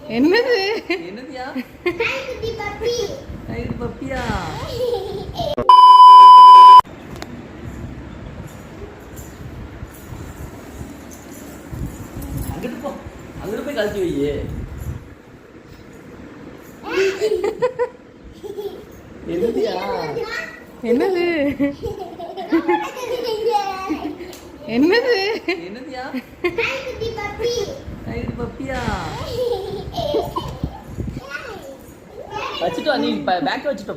என்னது என்னதுயா? இது பப்பியா? அங்கிட்டு போ, அங்கிட்டு போய் கழட்டி வையே. என்னதுயா? என்னது என்னது என்னதுயா? இது பப்பியா? வச்சுட்டு வா, நீ பேக் வச்சுட்டு